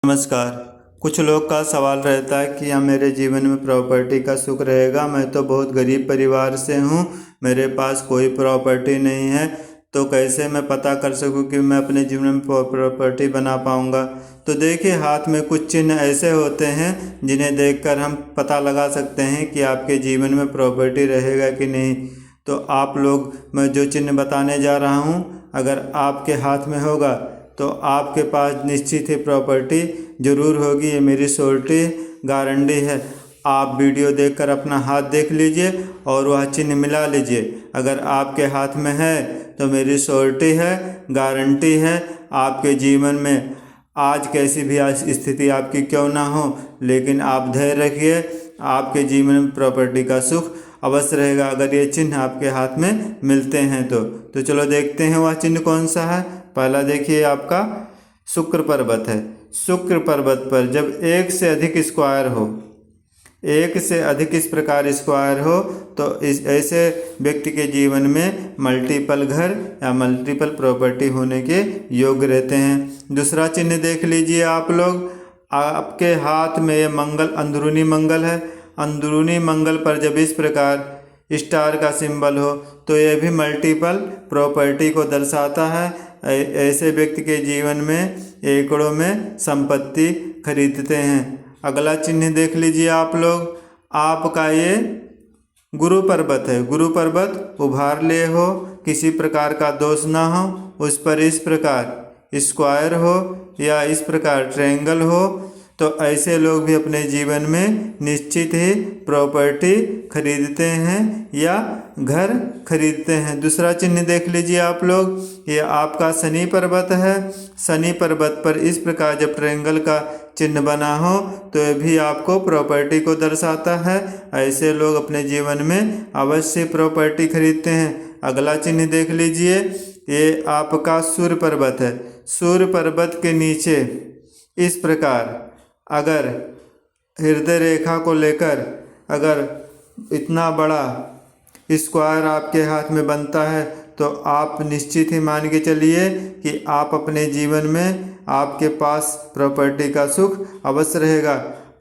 नमस्कार। कुछ लोग का सवाल रहता है कि मेरे जीवन में प्रॉपर्टी का सुख रहेगा। मैं तो बहुत गरीब परिवार से हूँ, मेरे पास कोई प्रॉपर्टी नहीं है, तो कैसे मैं पता कर सकूँ कि मैं अपने जीवन में प्रॉपर्टी बना पाऊँगा। तो देखिए, हाथ में कुछ चिन्ह ऐसे होते हैं जिन्हें देखकर हम पता लगा सकते हैं कि आपके जीवन में प्रॉपर्टी रहेगा कि नहीं। तो आप लोग, मैं जो चिन्ह बताने जा रहा हूँ, अगर आपके हाथ में होगा तो आपके पास निश्चित ही प्रॉपर्टी ज़रूर होगी। ये मेरी श्योरिटी गारंटी है। आप वीडियो देखकर अपना हाथ देख लीजिए और वह चिन्ह मिला लीजिए। अगर आपके हाथ में है तो मेरी श्योरिटी है, गारंटी है, आपके जीवन में आज कैसी भी स्थिति आपकी क्यों ना हो, लेकिन आप धैर्य रखिए, आपके जीवन में प्रॉपर्टी का सुख अवश्य रहेगा अगर ये चिन्ह आपके हाथ में मिलते हैं तो चलो देखते हैं वह चिन्ह कौन सा है। पहला देखिए, आपका शुक्र पर्वत है। शुक्र पर्वत पर जब एक से अधिक स्क्वायर हो, एक से अधिक इस प्रकार स्क्वायर हो, तो इस ऐसे व्यक्ति के जीवन में मल्टीपल घर या मल्टीपल प्रॉपर्टी होने के योग्य रहते हैं। दूसरा चिन्ह देख लीजिए आप लोग, आपके हाथ में ये मंगल, अंदरूनी मंगल है। अंदरूनी मंगल पर जब इस प्रकार स्टार का सिंबल हो तो यह भी मल्टीपल प्रॉपर्टी को दर्शाता है। ऐसे व्यक्ति के जीवन में एकड़ों में संपत्ति खरीदते हैं। अगला चिन्ह देख लीजिए आप लोग, आपका ये गुरु पर्वत है। गुरु पर्वत उभार ले हो, किसी प्रकार का दोष ना हो, उस पर इस प्रकार स्क्वायर हो या इस प्रकार ट्रायंगल हो, तो ऐसे लोग भी अपने जीवन में निश्चित ही प्रॉपर्टी खरीदते हैं या घर खरीदते हैं। दूसरा चिन्ह देख लीजिए आप लोग, ये आपका शनि पर्वत है। शनि पर्वत पर इस प्रकार जब ट्रायंगल का चिन्ह बना हो तो यह भी आपको प्रॉपर्टी को दर्शाता है। ऐसे लोग अपने जीवन में अवश्य प्रॉपर्टी खरीदते हैं। अगला चिन्ह देख लीजिए, ये आपका सूर्य पर्वत है। सूर्य पर्वत के नीचे इस प्रकार अगर हृदय रेखा को लेकर अगर इतना बड़ा स्क्वायर आपके हाथ में बनता है तो आप निश्चित ही मान के चलिए कि आप अपने जीवन में आपके पास प्रॉपर्टी का सुख अवश्य रहेगा।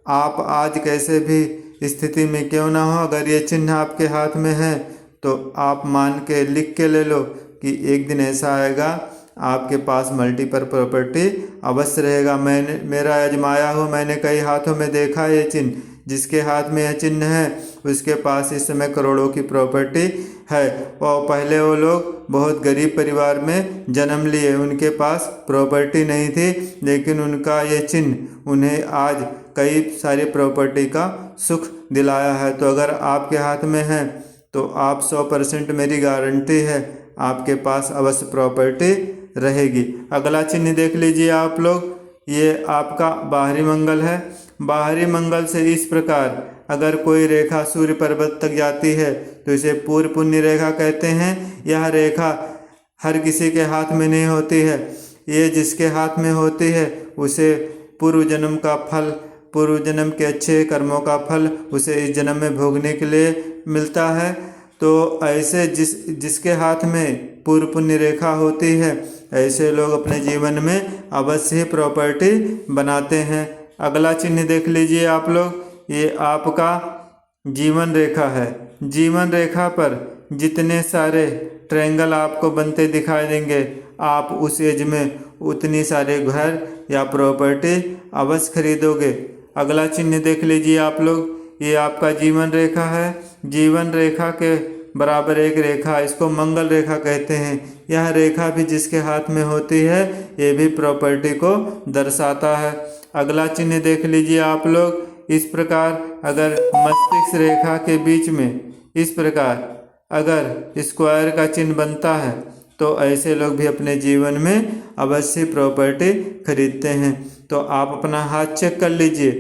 आप आज कैसे भी स्थिति में क्यों ना हो, अगर ये चिन्ह आपके हाथ में है तो आप मान के लिख के ले लो कि एक दिन ऐसा आएगा आपके पास मल्टीपल प्रॉपर्टी अवश्य रहेगा। मेरा आजमाया हो, मैंने कई हाथों में देखा ये चिन्ह। जिसके हाथ में यह चिन्ह है उसके पास इस समय करोड़ों की प्रॉपर्टी है। और पहले वो लोग बहुत गरीब परिवार में जन्म लिए, उनके पास प्रॉपर्टी नहीं थी, लेकिन उनका ये चिन्ह उन्हें आज कई सारी प्रॉपर्टी का सुख दिलाया है। तो अगर आपके हाथ में है तो आप 100% मेरी गारंटी है आपके पास अवश्य प्रॉपर्टी रहेगी। अगला चिन्ह देख लीजिए आप लोग, ये आपका बाहरी मंगल है। बाहरी मंगल से इस प्रकार अगर कोई रेखा सूर्य पर्वत तक जाती है तो इसे पूर्व पुण्य रेखा कहते हैं। यह रेखा हर किसी के हाथ में नहीं होती है, ये जिसके हाथ में होती है उसे पूर्व जन्म का फल, पूर्व जन्म के अच्छे कर्मों का फल उसे इस जन्म में भोगने के लिए मिलता है। तो ऐसे जिसके हाथ में पूर्व पुण्य रेखा होती है ऐसे लोग अपने जीवन में अवश्य ही प्रॉपर्टी बनाते हैं। अगला चिन्ह देख लीजिए आप लोग, ये आपका जीवन रेखा है। जीवन रेखा पर जितने सारे ट्रायंगल आपको बनते दिखाई देंगे, आप उस एज में उतनी सारे घर या प्रॉपर्टी अवश्य खरीदोगे। अगला चिन्ह देख लीजिए आप लोग, ये आपका जीवन रेखा है। जीवन रेखा के बराबर एक रेखा, इसको मंगल रेखा कहते हैं। यह रेखा भी जिसके हाथ में होती है ये भी प्रॉपर्टी को दर्शाता है। अगला चिन्ह देख लीजिए आप लोग, इस प्रकार अगर मस्तिष्क रेखा के बीच में इस प्रकार अगर स्क्वायर का चिन्ह बनता है तो ऐसे लोग भी अपने जीवन में अवश्य प्रॉपर्टी खरीदते हैं। तो आप अपना हाथ चेक कर लीजिए,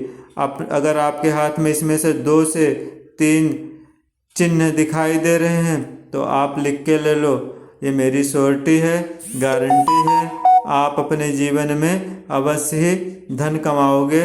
अगर आपके हाथ में इसमें से 2 से 3 चिन्ह दिखाई दे रहे हैं तो आप लिख के ले लो। ये मेरी श्योरिटी है, गारंटी है, आप अपने जीवन में अवश्य ही धन कमाओगे।